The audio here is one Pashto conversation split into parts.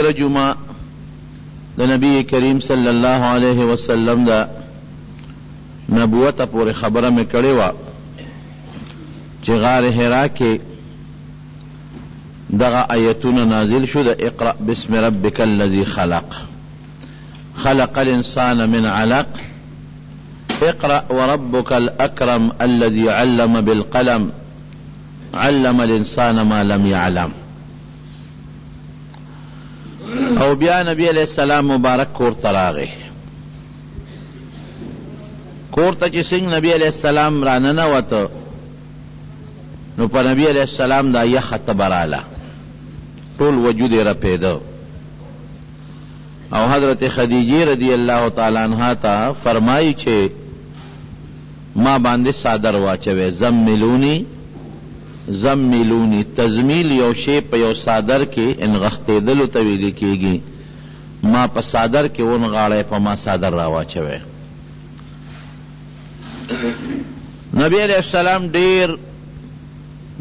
تیر جمعه د نبی کریم صلی الله علیه وسلم دا نبوت پورې خبره مې کړې وه چې غار حرا کې دغه آیتونه نازل شو د اقرأ بسم ربک الذی خلق خلق الانسان من علق اقرأ وربك الأكرم الذي علم بالقلم علم الانسان ما لم يعلم. او بیا نبی علیہ السلام مبارک کور تراغه کور ته چې څنګه نبی علیہ السلام را ننوته نو په نبی علیہ السلام دا یخه تبراله ټول وجود یې رپېده او حضرت خدیجه رضی الله تعالی عنها ته فرمایي چې ما باندې صادر واچوي زملونی زملونی تزمیل یو شی په یو صادر کې انغختېدلو ته ویل کېږي ما په صادر کې ونغاړی په ما صادر را واچوي. نبی علیہ السلام ډیر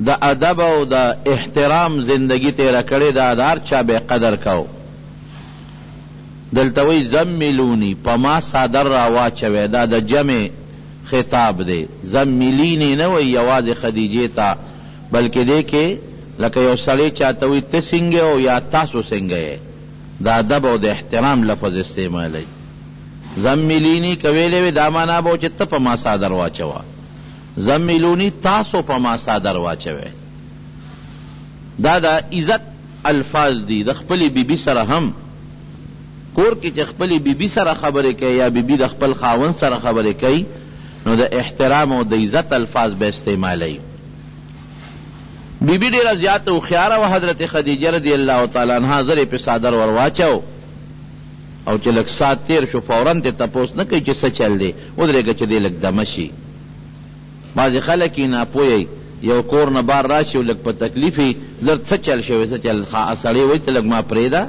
د ادب او د احترام زندگی تیره کړې ده د هر چا به قدر کو. دلته وی زملونی په ما صادر را واچوي دا د جمع خطاب دی زملینی نه وی یوازې خدیجې ته بلکې دی کې لکه یو سړی چاته وی ته څنګه او یا تاسو څنګه یې د ادب او د احترام لفظ استعمالی. زملینی کویلې وی دا معنا به چې ته په ما صادر واچوه زملونی تاسو په ما صادر واچوي. دا د عزت الفاظ دي د خپل بیبي سره هم کور کې چې خپل بیبي سره خبرې کوي یا بیبي د خپل خاوند سره خبرې کوي نو د احترام او د عزت الفاظ به استعمالوي. بیبي ډېره زیاته هوښیاره وه حضرت خدیجه رضی الله تعالی عنها زر یې په صادر ور واچو او چې لږ ساعت تېر شو فورا ته تپوس نه کوي چې څه چل دی ودرېږه چې دی لږ دمه شي. بعضې خلک یې ناپوهی یو کور نه بار راشي او لږ په تکلیف یې زر څه چل شوی څه چل سړی وایي ته لږ ما پرېږده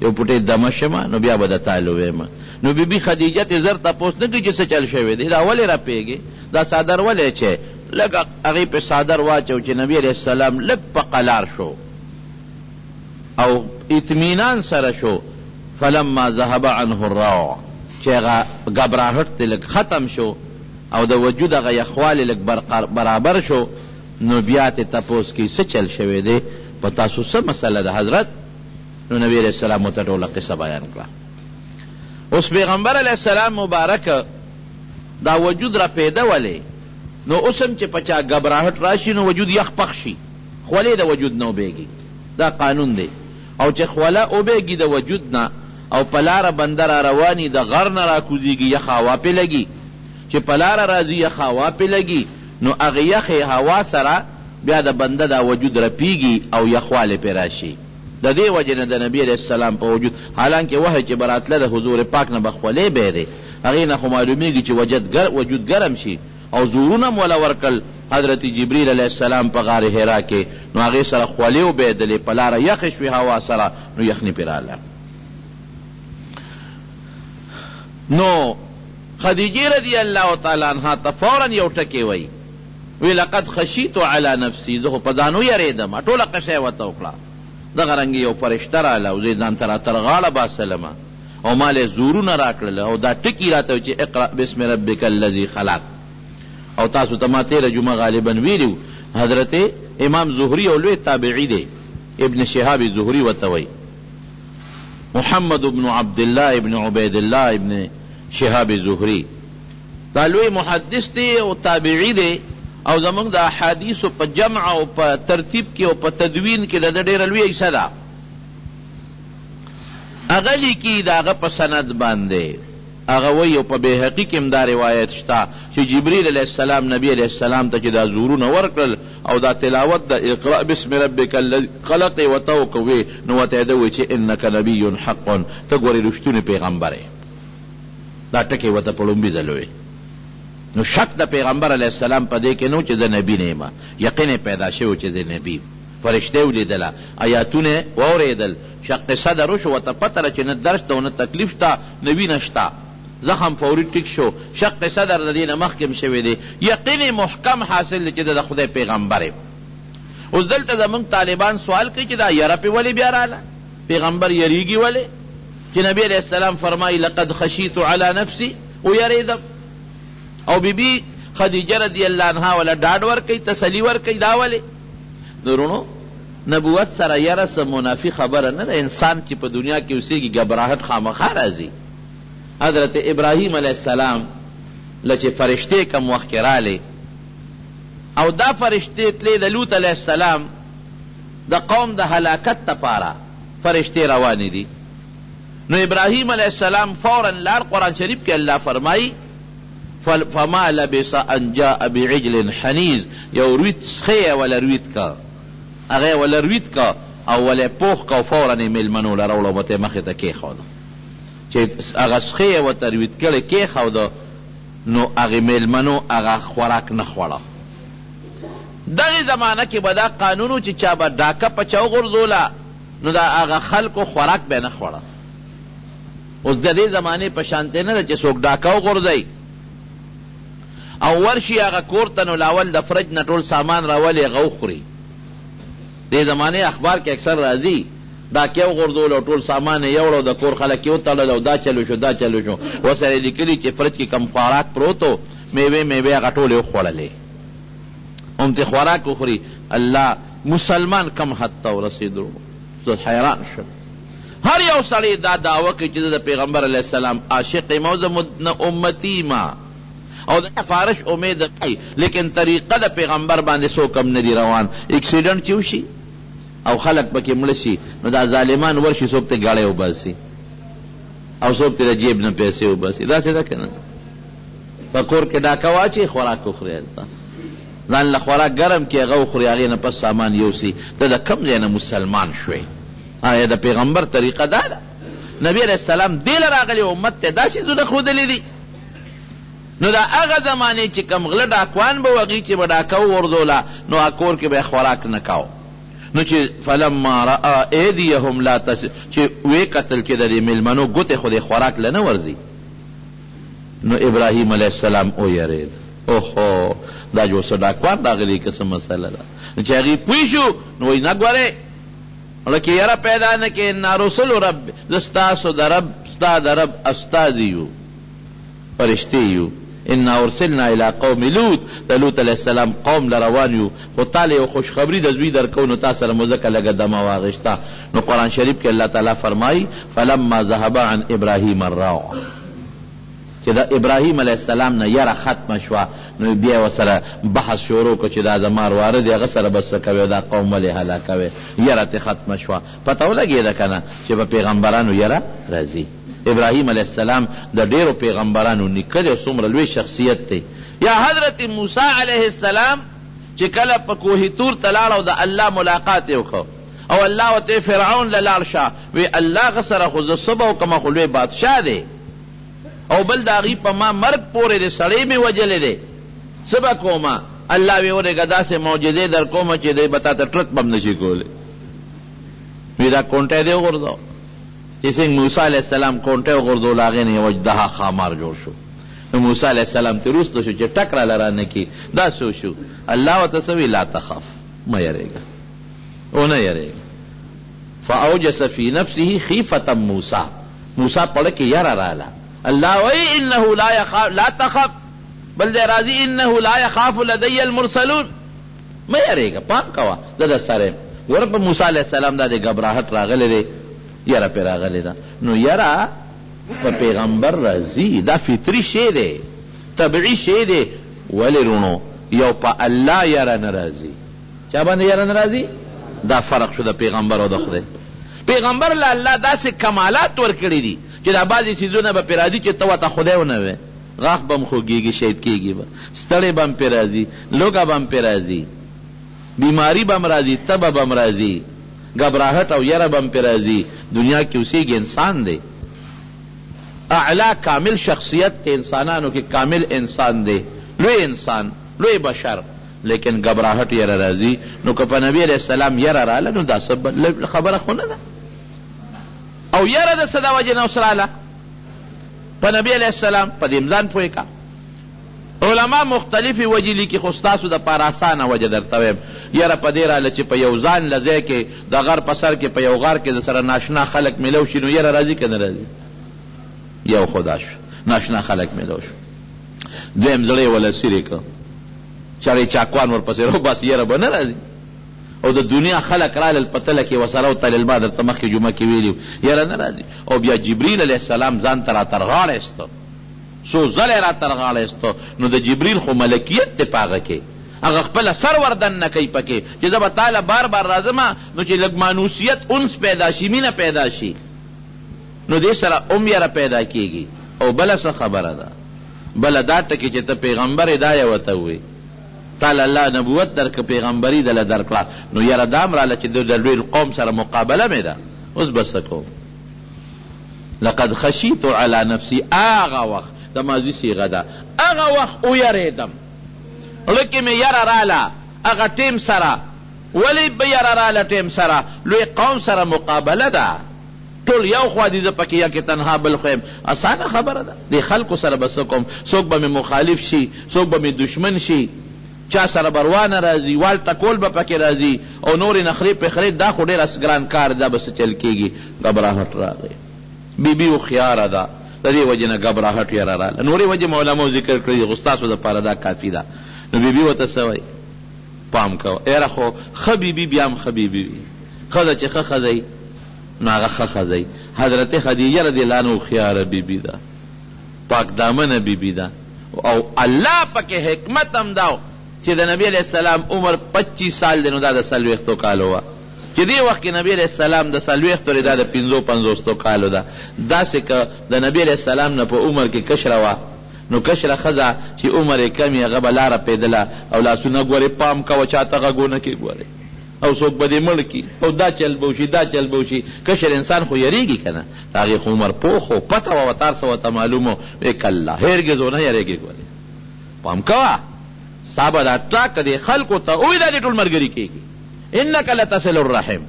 یو پوټې دمه شمه نو بیا به د تا لویمه. نو بیبي خدیجه ته زر تپوس نه کوي چې څه چل شوی دی دا ولې راپېږې دا صادر ولې چې لږ هغې پې صادر واچو چې نبي علیه السلام لږ په قلار شو او اطمینان سره شو. فلما ذهب عنه الروع چې هغه ګبراهټ ته لږ ختم شو او د وجود هغه یخوالی لږ برابر شو نو بیا ته تپوس کوي څه چل شوی دی په تاسو څه مسله ده حضرت. نو نبی علیہ السلام ورته ټوله قصه بیان کړه. اوس پیغمبر علیہ السلام مبارک دا وجود را پیدا ولې نو اوس هم چې په چا ګبراهټ راشي نو وجود یخ پخ شي خولې د وجود نه وبېږي دا قانون دی. او چې خوله وبېږي د وجود نه او په لاره بنده را رواني د غر نه راکوزېږي یخ هوا پې لګي چې په لاره راځي یخ هوا پې لګي نو هغې یخې هوا سره بیا د بنده دا وجود رپیږي او یخوالی پې راشي. د دې وجې نه د نبي علیه السلام په وجود حالانکې وحی چې به راتله د حضور پاک نه به خولې به دی هغې نه خو معلومیږي چې وجود ګرم شي او زورونه هم وله ورکړل حضرت جبریل علیه السلام په غار حرا کې نو هغې سره خولې وبېدلې په لاره یخې شوې هوا سره نو یخني پې راله. نو خدیجه رضی الله تعالی عنها ته فورا یو ټکی وی لقد خشیت علی نفسی زه خو په ځانو یریدم ټوله قصه یې ورته وکړه. دغه رنګې یو فرشته راله او زه ځان ته را تر غاړه باسلمه او ما له زورونه راکړله او دا ټکي راته چې اقرأ بسم ربک الذی خلق. او تاسو ته ما تېره جمعه غالبا ویلي حضرت امام زهري او لوی تابعي دی ابن شهاب زهري ورته وی محمد بن عبد الله ابن عبید الله ابن شهاب زهري دا لوی محدث دی او تابعی دی او زمونږ د احادیثو په جمع او په ترتیب کې او په تدوین کې د ډېره لویه حصه ده. هغه لیکي د هغه په سند باندې هغه وایي او په بیهقي کې هم دا روایت شته چې جبریل علیه السلام نبي علیه السلام ته چې دا زورونه ورکړل او دا تلاوت د اقرأ بسم ربک الذی خلق یې ورته وکوي نو ورته یې ده وایي چې انک نبی حق ته ګورې رښتونی پیغمبر یې دا ټکی ورته په لومبي ځل وی. نو شک د پیغمبر علیه السلام په دې کې نو چې زه نبي نه یم یقین پیدا شوی چې زه نبي فرشته ولیدله آیاتونه واورېدل شق صدر وشو ورته پته ده چې نه درس ته نه تکلیف شته نبي نشته زخم فوري ټیک شو شق صدر د دې نه مخکې شوی دی یقین محکم حاصل دی چې د خدای پیغمبر یم. اوس دلته زمونږ طالبان سوال کوي چې دا یره پې ولې بیا راله پیغمبر یریږي ولې چې نبی علیہ السلام فرمایي لقد خشیت علی نفسی ویریدم او بیبي خدیجه رضی الله عنها ولا ډاډ ورکوي تسلی ورکوي دا ولې نورونو نبوت سره یره څه منافي خبره نه ده انسان چې په دنیا کې اوسېږي ګبراهټ خامخا راځي حضرت ابراهیم علیه السلام له چې فرشتې کم وخت کې رالی او دا فرشتې تلې د لوط علیه السلام د قوم د هلاکت دپاره فرشتې روانې دي نو ابراهیم علیه السلام فورا لاړ قرآن شریف کې الله فرمایي فما لبس ان جاء بعجل حنیز یو رویت سخی ولا رویت کا هغه ولا رویت کا او ولا پوخ کا فورا میلمنو لراوړو مته مخې ته کېښوده چې هغه سخی ورته رویت کړی کېښوده نو هغې میلمنو هغه خوراک نه خوړه دغې زمانه کې به دا قانون چې چا به ډاکه په چا وغورځوله نو دا هغه خلکو خوراک به نه خوړه اوس د دې زمانې په شانتې نه ده چې څوک ډاکه وغورځوي او ورشي هغه کور ته نو لاول د فرج نه ټول سامان راولي هغه وخوري دې زمانې اخبار کې اکثر راځي ډاکې وغورځول او ټول سامان یې یوړ او د کور خلک یې وتړل او دا چلو شو دا چلو شو ورسره لیکلي چې فرج کې کم خوراک پروت و میوې هغه ټولې وخوړلې هم ته خوراک وخوري الله مسلمان کم حد ته ورسېدو زه حیران شم هر یو سړی دا دعوه کوي چې د پیغمبر علیه السلام عاشق یم او د امتي ما او د فارش امید کوي لیکن طریقه د پیغمبر باندې څوک هم نه دي روان اکسیډنټ چې وشي او خلک پکې مړه شي نو دا ظالمان ورشي څوک ته ګاړی وباسي او څوک ته د جیب نه پیسې وباسي داسې ده که نه په کور کې ډاکه واچي خوراک وخوري ځان له خوراک ګرم کې هغه وخوري هغې نه پس سامان یوسي ته د کوم ځای نه مسلمان شوی آیا د پیغمبر طریقه دا ده نبی علیه السلام دې له راغلی امت ته دا څیزونه ښودلي دي نو دا هغه زمانې چې کم غله ډاکوان به وغي چې به ډاکه وغورځوله نو کور کې به خوراک نه کاو نو چې فلما رأى ایدیهم لا چې وی قتل چې د دې میلمنو ګوتې خو دې خوراک له نه ورځي نو ابراهیم علیه السلام ویرېد اوهو دا جو څه ډاکوان راغلي که څه مسله ده چې هغې پوه شو نو وایي نه ګورې لکه یره پیدا نه کې انا رسول رب زه ستاسو د رب ستا د رب استازي یو فرشتې یو انا ارسلنا الى قوم لوط د لوط علیه السلام قوم لروان یو خو تاله یو خوشخبری د زوی درکو نو تا سره مو ځکه لږه دمه واغېسته نو قرآن شریف کې الله تعالی فرمایي فلما ذهب عن ابراهیم الروع چې د ابراهیم علیه السلام نه یره ختمه شوه نو بیا ورسره بحث شروع کړو چې دا زما واره دی هغه سره به څه کوې دا قوم ولې هلاکوې یره ترې ختمه شوه پته ولګېده که نه چې په پیغمبرانو یره راځي ابراهیم علیه السلام د ډیرو پیغمبرانو نیکه دی او څومره لوی شخصیت دی یا حضرت موسی علیه السلام چې کله په کوه طور ته لاړ او د الله ملاقات یې وکړ او الله ورته فرعون له لاړ شه وی الله هغه سره خو زه څه به وکړم خو لوی بادشاه دی او بل د هغې په ما مرګ پورې دی سړی مې وجلی دی څه به کومه الله وی ورېږه داسې معجزې در کومه چې دی به تا ته ټرک به هم نشي کولی وی دا کونټی دی وغورځو چې څنګه موسی علیه السلام کونټی وغورځول هغې نه یو اجدها خامار جوړ شو نو موسی علیه السلام ترې وروسته شو چې ټک راله رانه کړي دا څه شو الله ورته څه وی لا تخف مه یېرېږه ونه یېرېږه فاوجس فی نفسه خیفة موسی موسی پړه کې یره راله الله وی انه لا تخف بل دی راځي انه لا یخاف لدی المرسلون مه یېرېږه پام کوه زه در سره یم ګوره په موسی علیه السلام دا د ګبراهټ راغلی دی یره پې راغلی ده نو یره په پیغمبر راځي دا فطري شی دی طبعي شی دی ولې رونو یو په الله یره نه راځي چا باندې یره نه راځي دا فرق شو د پیغمبر او د خدای پیغمبر له الله داسې کمالات ورکړي دي چې دا بعضې څیزونه به پرې راځي چې ته ورته خدای ونه وې غاښ به م خوږېږي شهید کېږي به ستړی به م پرې راځي لوږه به م پرې راځي بیماري به م راځي تبه به م راځي ګبراهټ او یره به م پرې راځي دنیا کې اوسېږي انسان دی اعلی کامل شخصیت ته انسانانو کې کامل انسان دی لوی انسان لوی بشر لیکن ګبراهټ یره راځي نو که په نبي علیه السلام یره راله نو دا خبره خو نه ده او یره د څه د وجې نه اوس راله په نبي علیه السلام په دې ځان پوهې کا علما مختلفی وجې لیکي، خو ستاسو د پاره اسانه وجه درته وایم. یاره په دې راله چې په یو ځان له ځای کې د غر په سر کې په یو غار کې د سره ناشنا خلک میلو شي، نو یاره راځي که نه راځي؟ یو خدا شو، ناشنا خلک میلو شو. دویم زړه یې وله سیرې که چړې چاکوان ورپسې روباسي، یاره به نه راځي؟ او د دنیا خلق رالل په تله کې وسره او تلل ما درته مخکې جمعه کې ویلي یاره نه راځي. او بیا جبریل علیه السلام ځان ته راترغاړی ایسته، څو ځله یې راترغاړی ایسته. نو د جبریل خو ملکیت دی په هغه کې، هغه خپله سر وردن نه کوي پکې چې زه به تاله بار بار راځم، نو چې لږ مانوسیت انس پیدا شي، مینه پیدا شي، نو دې سره یاره پیدا کېږي. او بله څه خبره ده، بله دا ټکې چې ته پیغمبر دا یې ورته ووایي تعالی الله نبوت درک پیغمبری دله درکړه، نو یاره دام راله چې د لوی قوم سره مقابله مې ده. اوس به څه کوم؟ لقد خشیت علی نفسی، هغه وخت د ماضي صیغه ده، هغه وخت ویرېدم، لکه مې یره راله هغه ټیم سره. ولې به یره راله ټیم سره؟ لوی قوم سره مقابله ده، ټول یو خوا دي، زه پکې یا کې تنها بل خو یم. اسانه خبره ده. دې خلکو سره به څه کوم؟ څوک به مې مخالف شي، څوک به مې دشمن شي، چا سره بروانه راځي، وال ټکول به پکې راځي، او نورې نخرې پخرې. دا خو ډېر ګران کار، دا به څه چل کېږي؟ غبراهټ راغی. بیبي هوښیاره ده، د دې وجې نه غبراهټ یې راله. نورې وجې علماو ذکر کړي، خو ستاسو دپاره دا کافي ده. نو بیبي ورته څه وایي؟ پام کوه، یاره خو ښه بیبي بیا هم ښه بیبي وي. ښځه چې ښه ښځی، نو هغه ښه ښځی. حضرت خدیجه رضی الله عنها هوښیاره بیبي ده، پاک دامنه بیبي ده. او الله پکې حکمت هم ده چې د نبی علیہ السلام عمر 25 سال دی، نو دا د 40 کالو وه، چې دې وخت کې نبی علیہ السلام د 40 دا د 55 کالو ده. داسې که د نبی علیہ السلام نه په عمر کې کشره وه، نو کشره ښځه چې عمر یې کم یې هغه به لاره پیدله او لاسونه ګورې، پام کوه چاته غږونه کې ګورې، او څوک به دې مړ کي، او دا چل به وشي دا چل به وشي. کشر انسان خو یریږي که نه؟ د هغې خو عمر پوخ و، پته وه ورته هر څه ورته معلوم و. کله هرګز ونه یریږي. ګورې پام کوه، صحابه دا ټاکه دې خلکو ته وایي دا دې ټول ملګري کېږي. انک لتصل الرحم،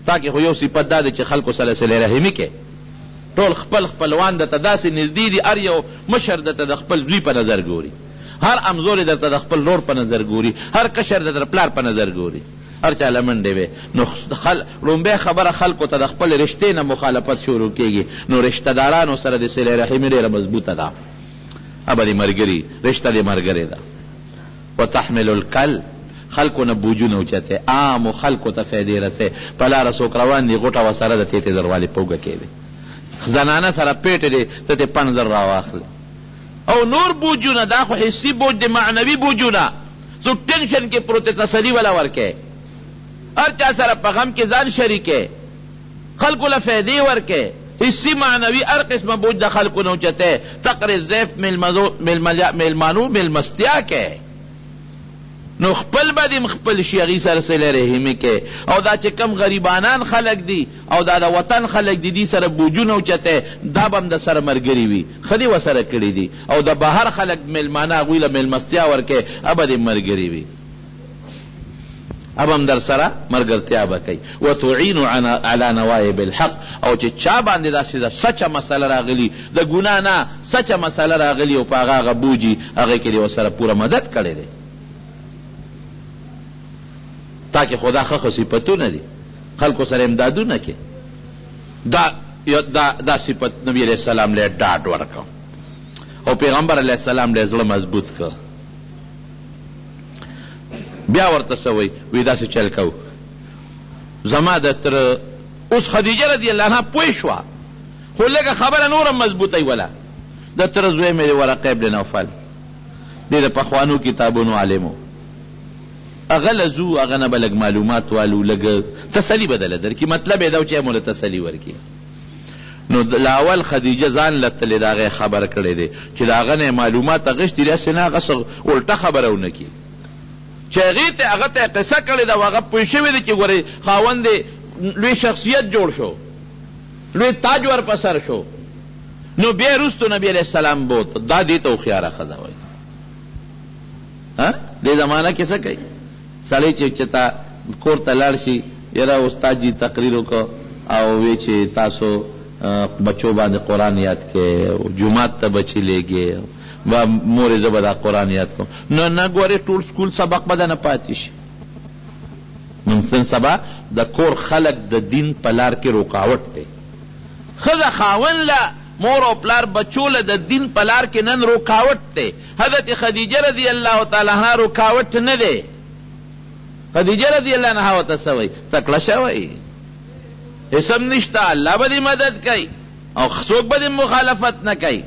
تاکې خو یو صفت دا دی چې خلکو سره صلې رحمي کې. ټول خپل خپلوان درته داسې نږدې دي، هر یو مشر درته د خپل زوی په نظر ګوري، هر امزور درته د خپل لور په نظر ګوري، هر کشر درته د پلار په نظر ګوري، هر چا له منډې وې. نو لومبۍ خبره خلکو ته د خپل رشتې نه مخالفت شروع کېږي. نو رشته دارانو سره د صلې رحمي ډېره مضبوطه ده، ابه دې ملګري، رشته دې ملګرې ده. وتحمل الکل، خلکو نه بوجونه اوچته، عامو خلکو ته فایدې رسې. په لاره څوک روان دي، غوټه ورسره د تېتې زروالې په اوږه کې دی، زنانه سره پیټې دی، ته تې 5,000 راواخلې. او نور بوجونه، دا خو حسي بوج دی، معنوي بوجونه. څوک ټینشن کې پروت تسلي ولا ورکې، هر چا سره په غم کې ځان شریکې، خلکو له فایدې ورکې، حسي معنوي هر قسمه بوج د خلکو نه اوچته. تقر ضیف میلمانو میلمستیا کې، نو خپل به دې خپل شي، هغې سره صلې رحمي کې. او دا چې کم غریبانان خلک دي او دا د وطن خلک دي، دې سره بوجونه اوچته، دا به هم د سره ملګري وي، ښه دې ورسره کړي دي. او د بهر خلک میلمانه، هغوی له میلمستیا ورکې، ابه دې ملګري وي، اب هم در سره مرګرتیا به کوي. وتعینو علی نوایب الحق، او چې چا باندې داسې د سچه مسله راغلي، د ګناه نه سچه مسله راغلي، او په هغه بوجي، هغې کې دې ورسره پوره مدد کړی دی. تاکہ خدا ښه صفتونه دي، خلکو سره امدادونه کې. دا صفت نبی علیہ السلام له ډاډ ورکړ، او پیغمبر علیہ السلام له زړه مضبوط کړ. بیا ورته څه وایي؟ وایي داسې چل کوو، زما د تره اوس خدیجه رضی الله عنها پوه شوه، خو لږه خبره نوره مضبوطی وله. د تره زوی مې ورقه ابن نوفل، دې د پخوانو کتابونو عالمو، هغه له ځو، هغه نه به لږ معلومات والو، لږ تسلي به دله درکړي. مطلب یې دا و چې موږ له تسلي ورکړي. نو لاول خدیجه ځان له تلې د هغې خبر کړی دی چې د هغه نه معلومات اخیستي دي، هسې نه هغه څه الټه خبره ونه کړي، چې هغه ته قصه کړې ده، هغه پوه شوی دی چې ګورې خاوند لوی شخصیت جوړ شو، لوی تاج ور په سر شو. نو بیا وروستو نبی علیہ السلام بوت، دا دې ته هوښیاره ښځه وایي. دې زمانه کې څه کوي؟ سړی چې تا کور ته لاړ شي، یاره استاد جي تقریر وکړه او وی چې تاسو بچو باندې قرآن یاد کې، جمعات ته بچی لېږې، با مورې زه به دا قرآن یاد کوم. نه ګورې ټول سکول سبق به نه پاتې شي. نن سبا د کور خلق د دین په لار کې رکاوټ دی. ښځه خاوند له مور او پلار بچو له د دین په لار کې نن رکاوټ دی. حضرت خدیجه رضی الله تعالی عنها رکاوټ نه دی. خدیجه رضی الله عنها ورته څه وایي؟ تکړه شوی، هیڅ نشته، الله به دې مدد کوي او څوک به دې مخالفت نه کوي.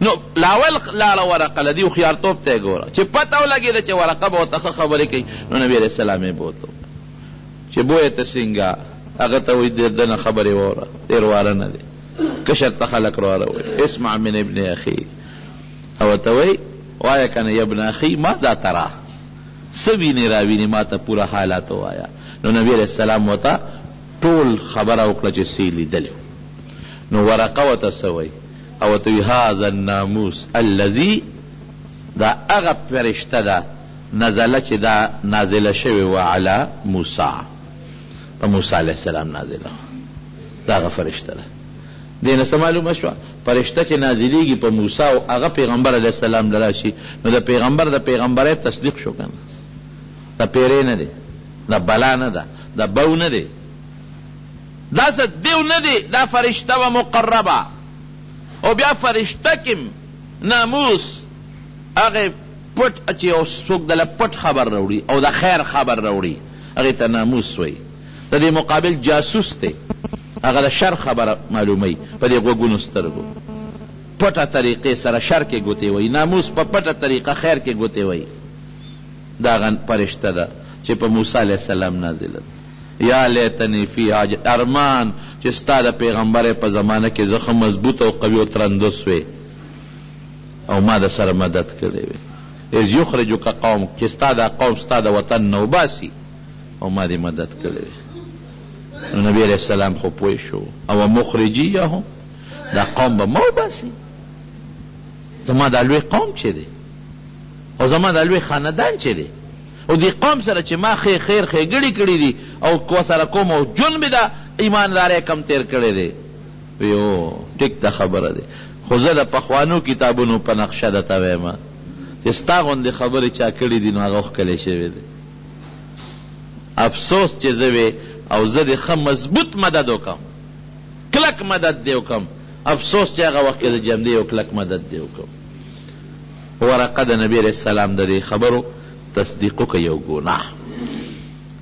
نو لاول لاړه ورقه له دې هوښیارتوب ته یې ګوره چې پته ولګېده چې ورقه به ورته ښه خبرې کوي. نو نبي علیه السلام یې بوته چې بویې ته څنګه؟ هغه ته وایي د نه خبرې واوره، ډېر واره نه دی، کشر ته خلک راوروي. اسمع من ابن اخي، او ورته وایي وایه که نه یا ابن اخي ماذا ترى، څه وینې راوینې ما ته پوره حالات ووایه. نو نبي علیه السلام ورته ټول خبره وکړه چې څه یې لیدلي. نو ورقه ورته څه وایي؟ او ورته وایي هذا الناموس الذي، دا هغه فرشته ده نزله چې دا نازله شوې وه علی موسی، په موسی علیه السلام نازله دا هغه فرشته ده. دې نه څه معلومه شوه؟ فرشته چې نازلېږي په موسی او هغه پیغمبر علیه السلام له راشي، نو د پیغمبر د پیغمبرۍ تصدیق شو که نه؟ دا پیرې نه دی، دا بلا نه ده، دا بو نه دی، دا څه دیو نه دی، دا فرشته و مقربه. او بیا فرشته کم ناموس هغه پټ چې یو څوک دله پټ خبر راوړي او د خیر خبر راوړي هغې ته ناموس وایي. د دې مقابل جاسوس دی، هغه د شر خبره معلوموي په دې غوږونو سترګو، پټه طریقې سره شر کې ګوتې وایي. ناموس په پټه طریقه خیر کې ګوتې وایي. دا هغه فرشته ده چې په موسی علیه السلام نازله ده. یا لیتنی فی حاجه، ارمان چې ستا د پیغمبر په زمانه کې زه ښه مضبوط او قوي او ترندس وې او ما د سره مدد کړی وې. اذ یخرجک قوم، چې ستا دا قوم ستا د وطن نه وباسي او ما دې مدد کړی وې. نو نبی علیه السلام خو پوه شو، او مخرجیهم، دا قوم به ما وباسي، زما دا لوی قوم چې دی او زما دا لوی خاندان چې دی او دې قوم سره چې ما خیر ښېګړې کړي دي او کو سره کوم او جون مې دا ایمانداری کم تیر کړی دی. ویو ټیک دا خبره دی، خو زه د پخوانو کتابونو په نقشه درته وایم چې ستا غوندې خبرې چا کړي دي نو هغه ښکلی شوی دی. افسوس چې زه وې او زه دې ښه مضبوط مدد وکړم، کلک مدد دې وکړم. افسوس چې هغه وخت کې د جمدې یو کلک مدد دې وکړم. ورقه د نبي علیه السلام د دې خبرو تصدیق وکړه یو ګناه،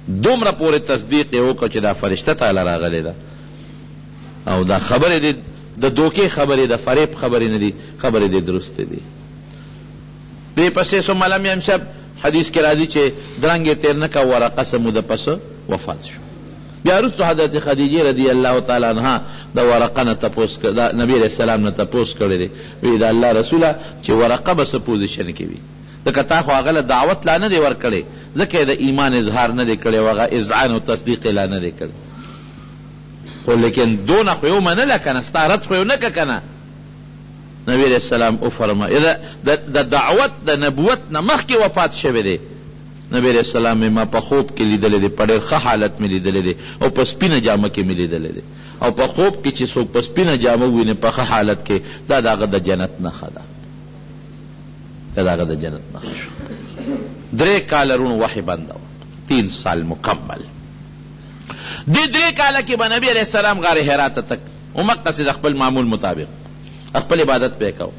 دومره پورې تصدیق یې وکړه چې دا فرشته تعالی راغلی ده او دا خبرې دې د دوکې خبرې د فریب خبرې نه دي، خبرې دې درسته دي. دې پسې ثم لم ينشب حدیث کې راځي چې درنګې تیر نه کا ورقه څه موده پس وفات شو. بیا وروسته حضرت خدیجه رضی الله تعالی عنها د ورقه نه تپوس کړه، نبی علیه السلام نه تپوس کړی دی. وی د الله رسوله چې ورقه به څه پوزیشن کې وي؟ ځکه تا خو هغه له دعوت لا نه دی ورکړی، ځکه یې د ایمان اظهار نه دی کړی او هغه اذعان او تصدیق لا نه دی کړی. خو لیکن دونه خو یې ومنله که نه، ستا رد خو یې ونه که که نه. نبی علیه السلام وفرمایه د دعوت د نبوت نه مخکې وفات شوی دی. نبی علیه السلام ما په خوب کې لیدلی دی، په ډېر ښه حالت مې لیدلی دی او په سپینه جامه کې مې لیدلی دی. او په خوب کې چې څوک په سپینه جامه وویني په ښه حالت کې، دا د هغه د جنت نښه ده، دا د هغه د جنت نښه شو. 3 کاله رونو وحی بنده وه، 3 سال مکمل. دې 3 کاله کې به نبی علیه السلام غار حرا ته تک او مقصد د خپل معمول مطابق خپل عبادت پې کو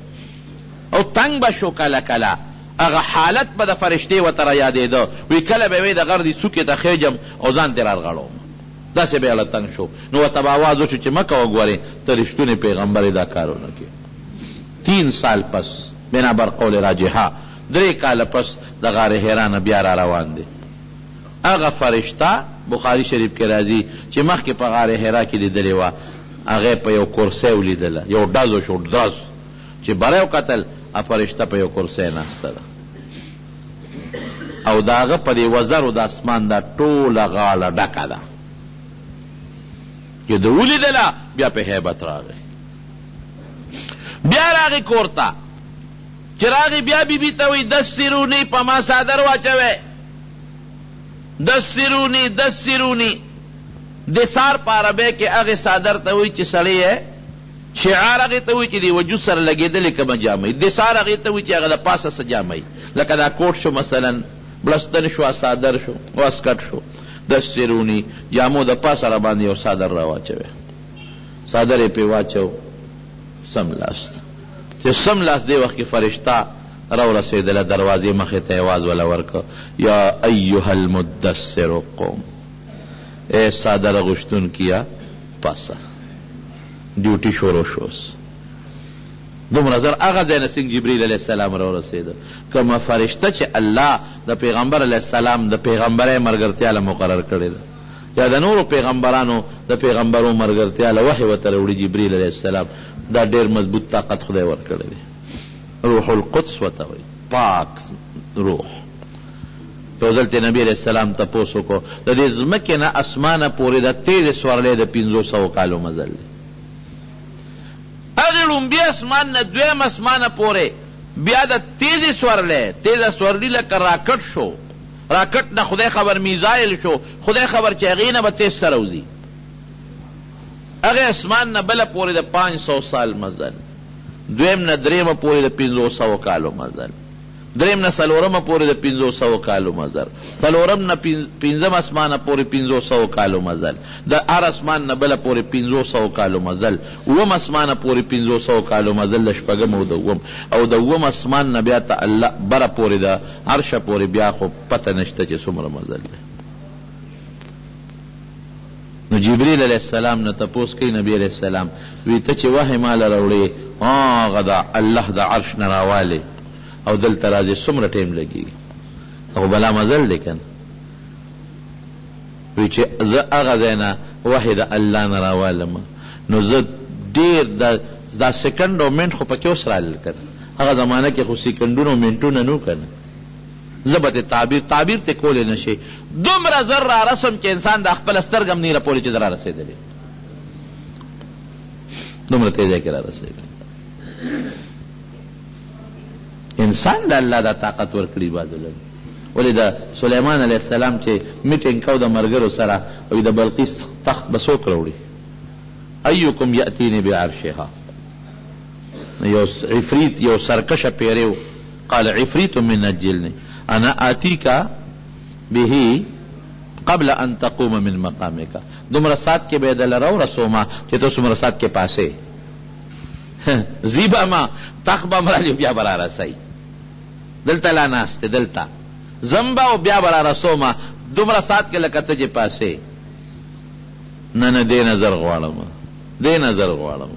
او تنگ به شو. کله کله هغه حالت به د فرشتې ورته را یادېده، وی کله به وی د غر دې څوکې ته خېجم او ځان ترې رارغړوم، داسې به یې تنګ شو. نو ورته به آواز وشو چې مه کوه، ګورې ته رښتونې پیغمبر دا کارونه کوي. 3 سال پس بنابر قول راجحه 3 کاله پس د غار حرا نه بیا را روان دی. هغه فرشته بخاري شریف کې راځي چې مخکې په غار حرا کې لیدلې وه، هغې په یو کرسۍ ولیدله، یو ډز وشو، ډز چې بری وکتل فرشته په یو کرسۍ ناسته ده او د هغه په دې وزرو د اسمان دا ټوله غاړه ډکه ده. چې د ولیدله بیا په هیبت راغی، بیا راغی کور ته. چې راغی بیا بیبي ته وایي دسترونی، په ما څادر واچوئ، دسترونی. د سار په عربۍ کې هغې څادر ته وایي چې سړی یې شعار هغې ته وایي چې د وجود سره لګېدلې کومه جامه دسار هغې ته وایي چې هغه د پاسه څه جامه لکه دا کوټ شو مثلا بلستن شو صادر شو واسکټ شو دسترونی جامو د پاسه را باندې یو صادر را واچوي صادر یې پې واچو سملاست چې سملاست دی وخت کې فرشته را رسېدله دروازې مخې ته یې اواز وله ورکړه یا ایها المدثر قوم اے صادر غوښتونکیه پاسه ډیوټي شروع شوس دومره زر هغه ځای نه څنګه جبریل علیه السلام را رسېده کومه فرشته چې الله د پیغمبر علیه السلام د پیغمبرۍ ملګرتیا له مقرر کړې ده یا د نورو پیغمبرانو د پیغمبرو ملګرتیا له وحی ورته راوړي جبریل علیه السلام دا ډېر مضبوط طاقت خدای ورکړی دی روح القدس ورته وایي پاک روح یو ځل ته نبي علیه السلام تپوس وکړو د دې ځمکې نه اسمانه پورې د تیزې سورلی د 500 کالو مزل دی هغې ړومبي اسمان نه دویم اسمانه پورې بیا د تیزې سورلی تیزه سورلي لکه راکټ شو راکټ نه خدای خبر میزایل شو خدای خبر چې هغې نه به تیز سره وځي هغې اسمان نه بله پورې د 500 سال مزل دویم نه دریمه پورې د 500 کالو مزل دریم نه څلورمه پورې د 500 کالو مزل څلورم نه پنځم اسمانه پورې 500 کالو مزل د هر اسمان نه بله پورې 500 کالو مزل اووم اسمانه پورې 500 کالو مزل د شپږم او د اووم اسمان نه بیا ته الله بره پورې د عرشه پورې بیا خو پته نشته چې څومره مزل دی نو جبریل علیه السلام نه تپوس کوي نبی علیه السلام وی ته چې وحی ماله راوړې هغه د الله د عرش نه راوالې او دلته راځې څومره ټیم لګېږي او بلا مزل دی که نه وی چې زه هغه ځای نه وحی د الله نه راوالم نو زه ډېر دا سکنډ او منټ خو پکې اوس رالل که نه هغه زمانه کې خو سکنډونه او منټونه نه و که نه زه به ته تعبیر ته کولی نه شي دومره زر را رسم چې انسان د خپله سترګه هم نیره پورې چې زه را رسېدلی دومره تیزی کې را رسېدلی انسان د الله دا طاقت ورکړي بعضو لږ ولې د سلیمان علیه السلام چې میټینګ کو د ملګرو سره وایي د بلقیس تخت به څوک راوړي ایکم یأتینی بعرشها یو عفریت یو سرکشه پیری قال عفریت من الجن انا آتیک به قبل ان تقوم من مقامک دومره سات کې به دله راورسومه چې ته څومره سات کې پاسې زیبا ما تخ به مرالی بیا به را رسئ دلته لا ناست دلته زمبا او بیا به را رسومه دومره سات کې لکه ته چې پاسې نه دې نظر غواړم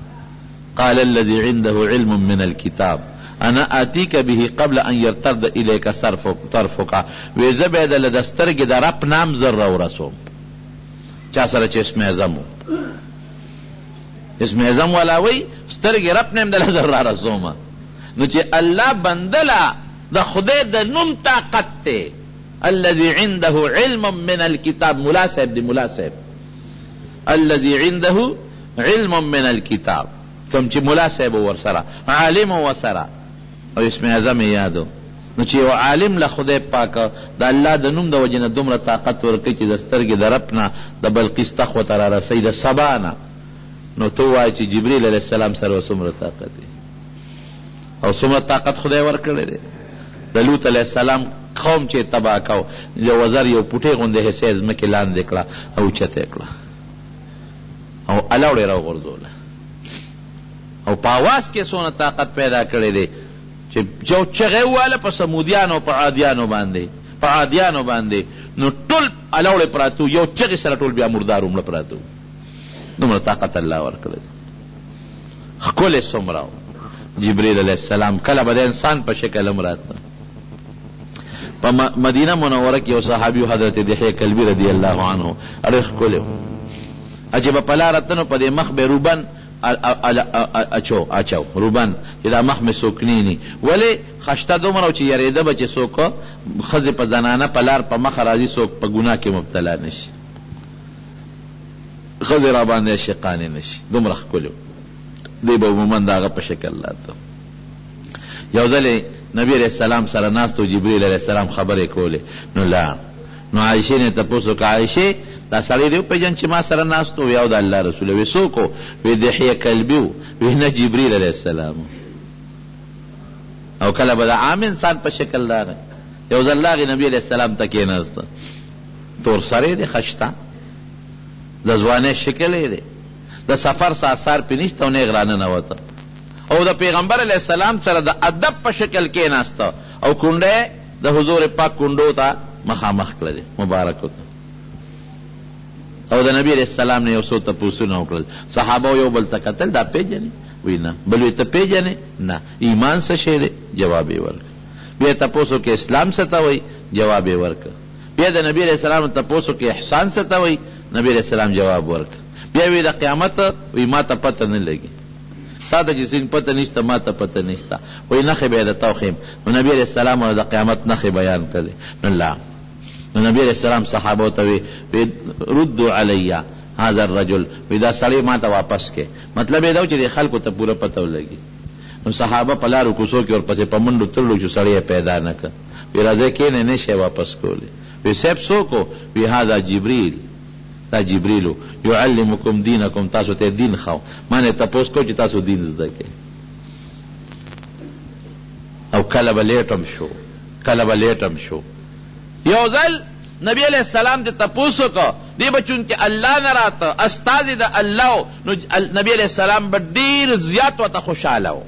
قال الذي عنده علم من الكتاب انا آتیک به قبل ان يرتد الیک طرفک وی زه به دله د سترګې د رب نام زر راورسوم چا سره چې اسم اعظم اسم اعظم والا وی سترګې رب نیم دله زر را رسومه نو چې الله بندله د خدای د نوم طاقت ته الذي عنده علم من الكتاب ملا صاحب دی ملا صاحب الذي عنده علم من الكتاب کوم چې ملا صاحب ورسره عالم ورسره او اسم اعظم یادو نو چې یو عالم له خدای پاک د الله د نوم د وجې نه دومره طاقت ورکوي چې د سترګې د رب نه د بلقیس تخ ورته را رسوي د سبا نه نو ته ووایې چې جبریل علیه السلام سره څومره طاقت دی او څومره طاقت خدای ورکړی دی د لوط علیه السلام قوم چې تباه کو یو وزر یو پوټې غوندې حصې ځمکې لاندې کړه او اوچته یې کړه او الاوړې راوغورځوله او په اواز کې څونه طاقت پیدا کړی دی چې جو چغې وواله په سمودیانو په عادیانو باندې نو ټول الاوړې پراتو یو چغې سره ټول بیا مردار ومړه پراتو دومره طاقت الله ورکړی ښکلی څومره جبریل علیه السلام کله به د انسان په شکل هم راته په مدینه منوره کې یو صحابي حضرت دحیه کلبي رضی الله عنه ډېر ښکلی و عجیبه په لاره تنو په دې مخ به روبن اچو روبن چې دا مخ مې څوک نیني ولې خشته دومره چې یارېده به چې څوک ښځې په زنانه په لار په مخه راځي څوک په ګناه کې مبتلا نشي ښځې را باندې شقانې نشي دومره ښکلی دی به عموما د هغه په شکل لاته یو ځلې نبی علیه السلام سره ناست و جبریل علیه السلام خبرې کولې نو عایشې نه تپوس وکړه عایشې د دا سړی دی وپېژن چې ما سره ناست و؟ یو د الله رسول وی څوک و؟ وی دحیه کلبي و. وی نه جبریل علیه السلام. او کله به د عام انسان په شکل راغی. یو ځل راغی نبي علیه السلام ته کېناسته، تور سری دی، خشته د ځوانۍ شکل یې دی، د سفر آثار پې نشته او نیغ راننوته او د پیغمبر علیه السلام سره د ادب په شکل کېناسته او کونډه د حضور پاک کونډو ته مخامخ کړل مبارکو ته. او د نبی علیه السلام نه یو څو تپوسونه وکړل. صحابه یو بل ته کتل، دا پېژنې؟ وی نه. بل وی ته پېژنې؟ نه. ایمان څه شی دی؟ جواب یې ورکړ. بیا تپوسو کې اسلام څه ته وایي؟ جواب یې ورکړ. بیا د نبی علیه السلام تپوسو کې احسان څه ته وایي؟ نبی علیه السلام جواب ورکړ. بیا وی د قیامت وی ما ته پته نه لګي، تا ته چې څنګه پته نشته ما ته پته نشته. وی نښې به یې درته وښیم. نو نبی علیه السلام د قیامت نښې بیان کړې. نو لا نو نبی علیہ السلام صحابو ته وی ردو علی هذا الرجل، وی دا سړی ما ته واپس کې. مطلب یې دا چې د خلکو ته پوره پته ولګي. نو صحابه په لارو کوڅو کې ورپسې په منډو تللو چې سړی پیدا نه کړ. وی راځئ کښېنئ، نه شی واپس کولی. وی صاحب څوک و؟ وی هذا جبریل، دا جبریلو یعلمکم دینکم، تاسو ته دین خو. ما نه تپوس کو چې تاسو دین زده کړئ. او کله به لیټم شو، کله به لیټم شو. یو ځل نبی علیہ السلام دې تپوس وکړه، دی به چونکې الله نه راته استازي د الله، نو نبی علیہ السلام به ډېر زیات ورته خوشحاله و،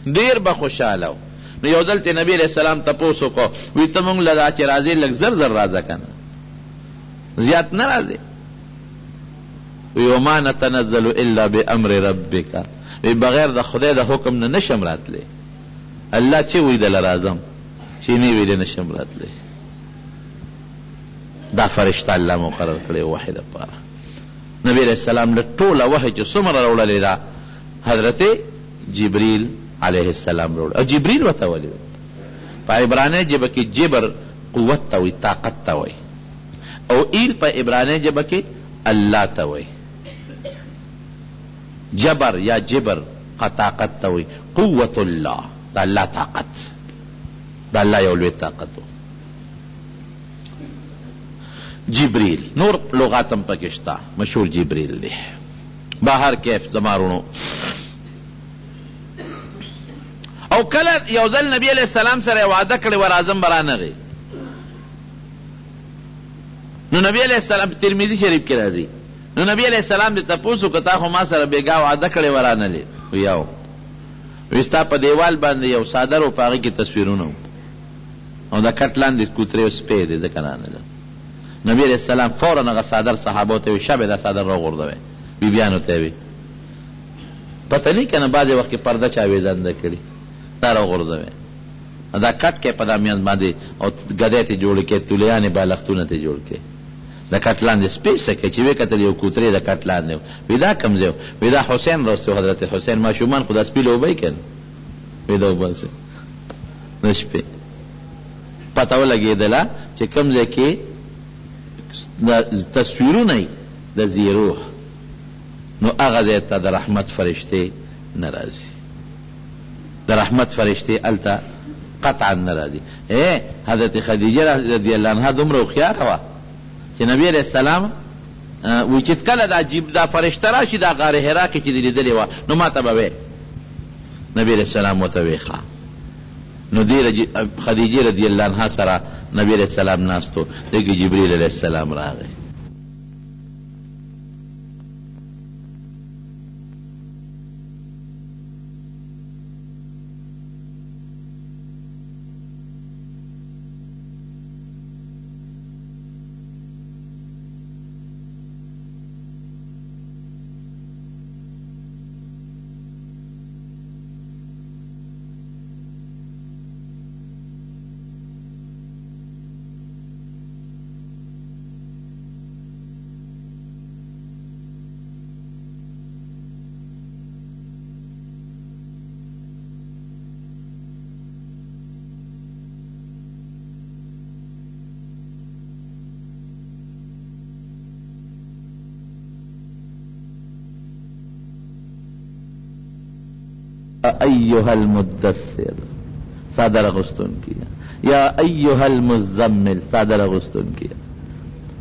ډېر به خوشحاله و. نو یو ځل چې نبی علیہ السلام تپوس وکړه، وی ته مونږ له دا چې راځې لږ زر زر راځه که نه، زیات نه راځې. وی وما نتنزل الا بامر ربک، وی بغیر د خدای د حکم نه نشم راتلی. الله چې وی دله راځم، چې نه وی د نشم راتلی. دا فرشته الله مقرر کړی وحی دپاره. نبی علیہ السلام له ټوله وحی چې څومره راوړلې ده حضرت جبریل علیه السلام راوړ. او جبریل ورته ولې په عبرانۍ ژبه کې جبر قوت ته وایي، طاقت ته وایي، او ایل په عبرانۍ ژبه کې الله ته وایي. جبر یا جبر طاقت ته وایي. قوت الله، دا الله طاقت، دا الله یو لوی طاقت و. جبریل نور لغاتم پکشتا، مشهور جبریل دی. باہر کیف زمارونو. او کله یو ځل نبی علیہ السلام سره وعده کړی و راځم به رانغی. نو نبی علیہ السلام ترمذی شریف کې راځي. نو نبی علیہ السلام دې تپوس وکړه تا خو ما سره بېګا وعده کړی و رانغلی؟ یو وی ستا په دیوال باندې یو څادر و، په هغې کې تصویرونه و، او د کټ لاندې کوترې او سپی دی، ځکه رانغلی. نبی علیہ السلام فوراً هغه څادر صحابو ته وی شابه دا څادر راغورځوئ. بیبیانو ته وی پته نه که نه بعضې وخت کې پرده چا ویزنده کړي، دا راغورځوئ. دا کټ کې په دا میانځ باندې او ګدۍ ته جوړ کړې، تولیانې بالښتونه ته جوړ کړې، د کټ لاندې سپی څه کوي چې ویې کتل یو کوترې د کټ لاندې و. وی دا کوم ځای و؟ وی دا حسین راستو، حضرت حسین. ماشومان خو دا سپي له اوبئ که نه؟ وی دا وباسئ د شپې. پته ولګېدله چې کوم ځای کې تصویرونه د زیروح، نو هغه ځای ته د رحمت فرشتې نه راځي، د رحمت فرشتې هلته قطعا نه راځي. حضرت خدیجه رضی الله عنها دومره هوښیاره وه چې نبی علیہ السلام وی چې کله دا فرشته راشي دا غار حرا کې چې لیدلې وه، نو ما ته به وی نبی علیہ السلام ورته وی ښه. نو دې خدیجه رضی الله عنها سره نبی علیہ السلام ناستو، دې کې جبریل علیہ السلام راغی. ایها المدثر صادر غستون کیا، یا ایها المزمل صادر غستون کیا.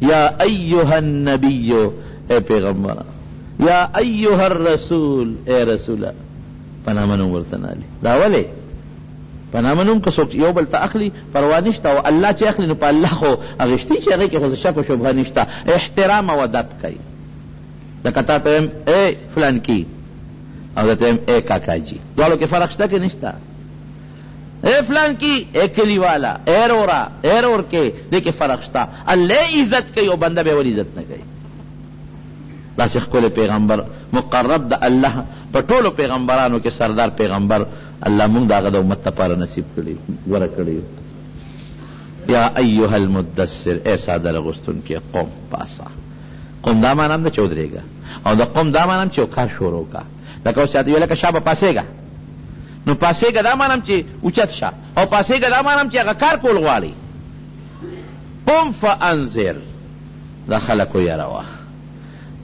یا ایها النبی اے پیغمبر، یا ایها الرسول اے رسولا، پنامنوم ورته نالي. دا ولې پنامنوم که څوک یو بل ته اخلي پروا نشته، او الله چې اخلي نو په الله خو اغشتي چې هغې کې خو شک و شبهه نشته. احترام او ادب کوي. لکه تا ته وایم اے فلان کی، او درته وایم اے کاکا جی، دواړو کې فرق شته که نشته؟ اے فلان کی اے کلی والا، اے رورا، اے رور کے دے کے فرق شتا. اللہ عزت کئی او بندہ بے ولی عزت نہ کئی. داسې ښکلی پیغمبر مقرب د الله په ټولو پیغمبرانو کې سردار پیغمبر الله مونږ د هغه د امت لپاره نصیب کړي غوره کړي. یا ایها المدثر اے صادر اغوستونکي، قوم پاسا. قوم دا معنی هم ده چې ودرېږه، او د قوم دا معنی هم چې یو کار شروع کا. لکه اوس چاته ویل لکه شابه پاسېږه، نو پاسېږه دا معنی هم چې اوچت شه، او پاسېږه دا معنی هم چې هغه کار کول غواړي. قم فانذر، دا خلک ویروه.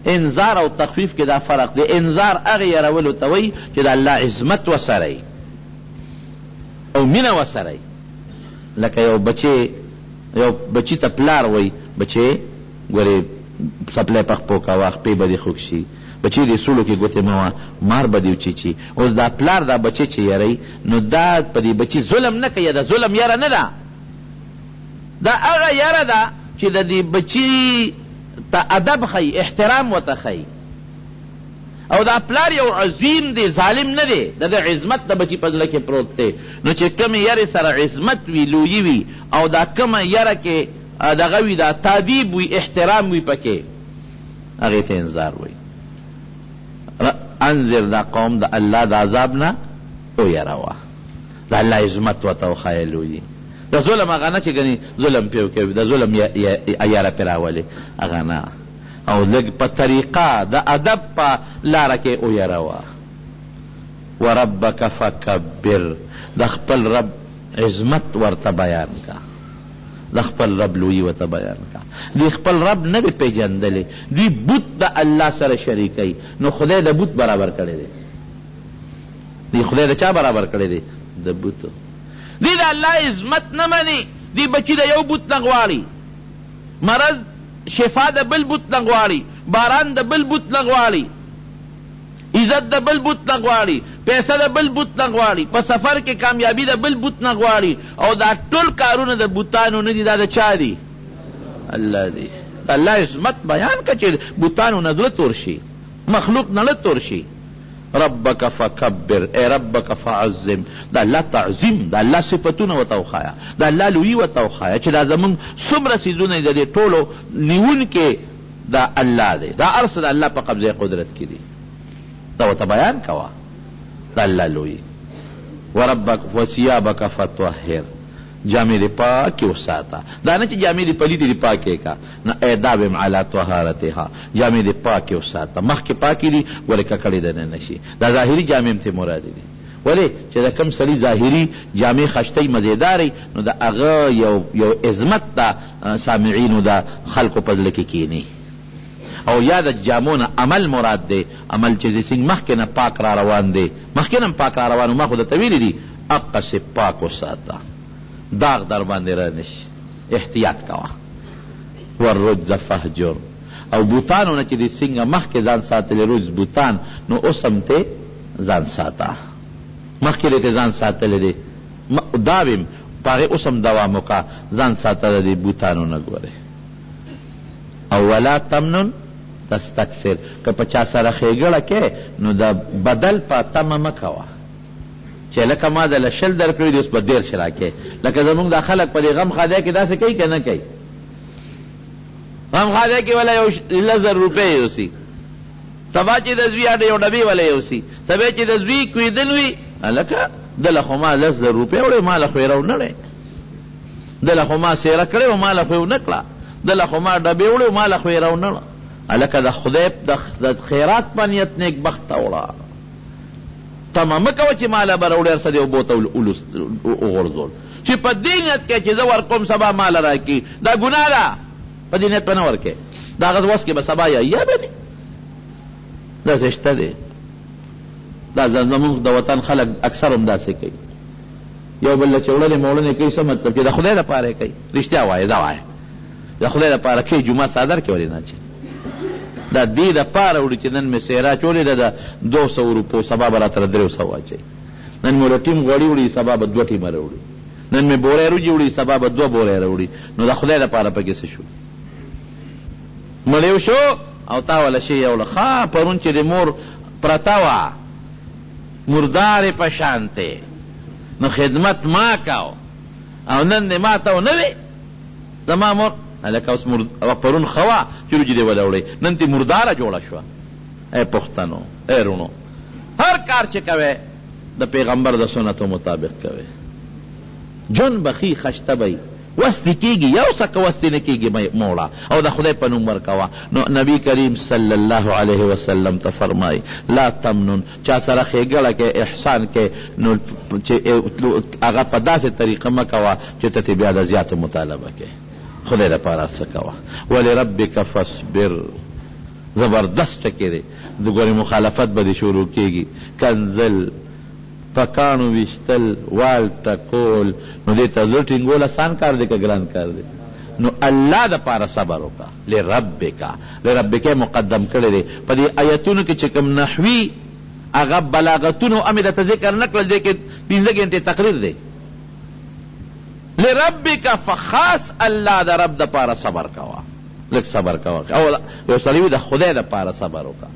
انذار او تخفیف کې دا فرق دی. انذار هغې یرولو ته وایي چې د الله عظمت وسره او مینه وسره. لکه یو بچي ته پلار وایي بچې ګورې سپلی پخپو کوه، خپې به دې خوږ شي، بچی دې سوړو کې ګوتې مه وه، مار به دې وچیچي. اوس دا پلار دا بچی چې یری، نو دا په دې بچي ظلم نه کوي. دا ظلم یره نه ده، دا هغه یره ده چې د دې بچي ته ادب ښیي، احترام ورته ښیي. او دا پلار یو عظیم دی، ظالم نه دی، د ده عظمت د بچي په زړه کې پروت دی. نو چې کومې یرې سره عظمت وي، لویي وي، او دا کومه یره کې دغه وي، دا تادیب وي، احترام وي پکې، هغې ته انذار وایي. انذر دا قوم د الله د عذاب نه ویروه، د الله عظمت ورته وښایه لویي. د ظلم هغه نه چې ګنې ظلم پې وکوي، د ظلم یاره پې راولي، هغه نه. او لږ په طریقه د ادب په لاره کې ویروه. وربک فکبر، د خپل رب عظمت ورته بیان کا، د خپل رب لویي ورته بیان کا. دوی خپل رب نه دی پیژندلی، دوی بت د الله سره شریکوي. نو خدای د بت برابر کړی دی. دوی خدای د چا برابر کړی دی؟ د بتو. دوی د الله عظمت نه مني. دوی بچي د یو بت نه غواړي، مرض شفا د بل بت نه غواړي، باران د بل بت نه غواړي، عزت د بل بت نه غواړي، پیسه د بل بت نه غواړي، په سفر کې کامیابی د بل بت نه غواړي. او دا ټول کارونه د بتانو نه دي، دا د چا دي؟ الله دی. الله عظمت بیان که چې بتانو نه زړه تور شي، مخلوق نه زړه تور شي. ربک فکبر، اے ربک فعظم، دا الله تعظیم، دا الله صفتونه ورته وښایه، دا الله لویي ورته وښایه چې دا زمونږ څومره څیزونه د دې ټولو نیونکې دا الله دی، دا هر څه د الله په قبضه قدرت کې دي. دا ورته بیان کوه، دا الله لویي. وربک وثیابک فطهر، جامې دې پاکې وساته. دا نه چې جامې دې پلیتې دې پاکې کا، نه ادابم علی طهارتها، جامې دې پاکې وساته. مخکې پاکې دي ولې ککړې دننه شي. دا ظاهري جامې هم ترې مرادې دي. ولې چې د کوم سړي ظاهري جامې خشتۍ مزېدارې، نو د هغه یو عظمت د سامعینو د خلکو په زړه کې کښېني. او یا د جامو نه عمل مراد دی، عمل چې د سنګ مخکې نه پاک را روان دی، مخکې نه هم پاک را روان و، ما خو درته ویلي دي اقصې پاک وساته، داغ در باندې را نشي، احتیاط کوه. والرجز فهجر، او بوتانو نه چې د څنګه مخکې ځان ساتلی رجز بوتان، نو اوس هم ته ځان ساته، مخکې دې ته ځان ساتلی دی، داویم په هغې اوس هم دوام وکړه، ځان ساته د دې بوتانو نه ګورې. او ولا تمنن تستکثر، که په چا سره ښېګړه کې نو د بدل په تمه مه کوه چې لکه ما د لشل در کړی دی اوس به 13 راکې. لکه زمونږ دا خلک په دې غم خادی کې داسې کوي که نه کوي؟ غم خادی کې ولا یو 1000 روپۍ یوسي، سبا چې د زوی اډه یو ډبې ولا یوسي، سبا چې د زوی کویدن وي، هلکه دله خو ما 10,000 روپۍ وړې، ما له خو یې راونړی، دله خو ما سیره کړې وه، ما له خو یې ونه کړه، دله خو ما ډبې وړې ما له خو یې راونړه. هلکه د خدای د خیرات په نیت نیک بخت ته وړه، تمه مه کوه چې ماله به راوړې هر څه دې اوبو ته وغورځول، چې په دې نیت کې چې زه ورکوم سبا ماله راکړي، دا ګناه ده، په دې نیت به نه ورکې، د هغه وس کې به سبا یا به نه. داسې شته دی، دا زمونږ د وطن خلک اکثر هم داسې کوي، یو بل له چې وړلې موړنې کوي، څه مطلب چې د خدای دپاره یې کوي. رښتیا وایه، دا وایه د خدای دپاره کې جمعه صادر کې ولې نه اچوي؟ دا دې دپاره وړي چې نن مې سیرا چولې ده د 200 روپو سبا به راته 300 اچوي. نن مې ټیم غوړي وړي سبا به 2 ټیمه راوړي. نن مې بورې روجي وړي سبا به 2 بورې راوړي. نو د خدای دپاره پکې څه شو؟ مړ شو او تا ولا شي یوړه. ښه پرون چې د مور پرته وه مردارې په شانتې نو خدمت ما کاو او نن دې ما ته ونه وې زما مور هلکه اوس پرون ښه وه چې روجي دې ولوړئ نن تې مرداره جوړه شوه. ای پښتنو ای رونو هر کار چې کوئ د پیغمبر د سنتو مطابق کوئ. جون بخي خشته بی وستی کیږي یو څه وستی نه کیږي موړه او د خدای په نوم ورکوه. نو نبی کریم صلی الله علیه وسلم ته فرمای لا تمنن چا سره ښېګړه کې احسان کې نو چې هغه په داسې طریقه مه کوه چې ته تې بیا د زیاتو مطالبه کې خدای دپاره څه کوه. ولربک فاصبر زبردست ټکې دی د ګورې مخالفت به دې شروع کېږي. کنزل پکانو ویشتل وال ټکول نو دې ته زړه ټینګول اسان کار دی که ګران کار دی؟ نو الله دپاره صبر وکړه. لربک مقدم کړی دی په دې آیتونو کې چې کوم نحوي هغه بلاغتونو امې درته ذکر نه کړل دی کې 15 ګنټې تقریر دی. لربک فخاص الله د رب دپاره صبر کوه لږ صبر کوه. او یو سړی وي د خدای دپاره صبر وکړه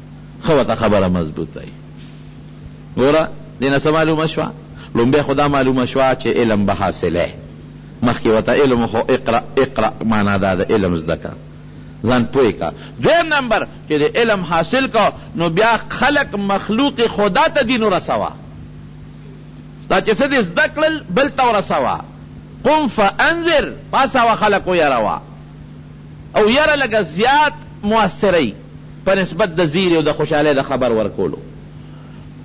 ښه ورته خبره مضبوطه وي. ګوره دینه څه معلومه شوه؟ لومبی خدا معلومه شوه چې علم به حاصله مخکې ورته علم خو اقرا معنا دا د علم زده که ځان پوه که. دویم نمبر چې د علم حاصل که نو بیا خلق مخلوق خدا ته دین ورسوه. دا چې څه دې زده کړل بل ته ورسوه. قم فانذر پاسوه خلق ویروه او یره لږه زیات مؤثرئ په نسبت د زیرې او د خوشحالۍ د خبر ورکولو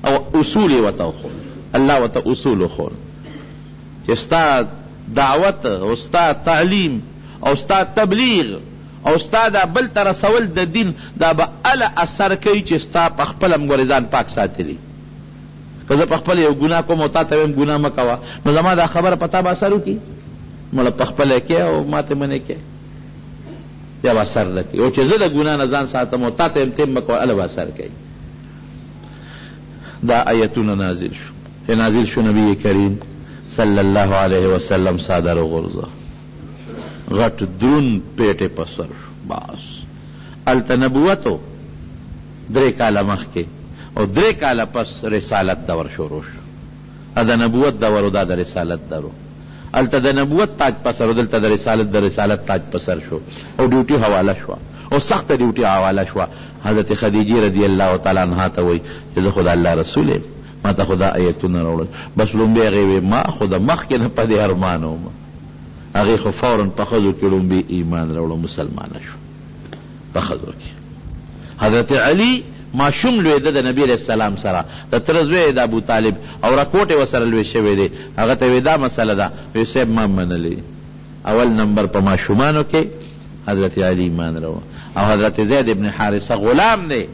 او اصول یې ورته وښول. الله ورته اصول وښول چې ستا دعوت او ستا تعلیم او ستا تبلیغ او ستا دا بل ته رسول د دین دا به اله اثر کوي چې ستا په خپل هم ګورې ځان پاک ساتلی. که زه په خپل یو ګناه کوم او تا ته ویم ګناه مه کوه نو زما دا خبره په تا به اثر وکړي؟ مړه په خپله یې کې او ما ته منې کې بیا به اثر نه کوي. او چې زه د ګناه نه ځان ساتم او تا ته یم تیم مه کوه اله به اثر کوي. دا آیتونه نازل شو چې نازل شو نبی کریم صلی الله علیه وسلم صادر وغورځه غټ درون پیټې په سر شو. بس هلته نبوتو 3 کاله مخکې او 3 کاله پس رسالت دور شروع شو. دا نبوت دور او دا د رسالت دور. هلته د نبوت تاج په سر او دلته د رسالت تاج په سر شو او ډیوټي حواله شوه او سخته ډیوټي حواله شوه. حضرت خدیجه رضی الله تعالی عنها ته وایي چې زه خو د الله رسول یم ما ته خو دا ایتونه راوړل. بس لومبی هغې وی ما خو د مخکې نه په دې ارمان وم. هغې خو فورا په ښځو کې لومبی ایمان راوړه مسلمانه شو په ښځو کې. حضرت علي ماشوم لویده د نبی علیه السلام سره د تره زوی د ابو طالب او راکوټ یې ورسره لوی شوی دی. هغه ته وی دا مسله ده وی صاحب ما منلې. اول نمبر په ماشومانو کې حضرت علی ایمان راوړه او حضرت زید ابن حارثه غلام دی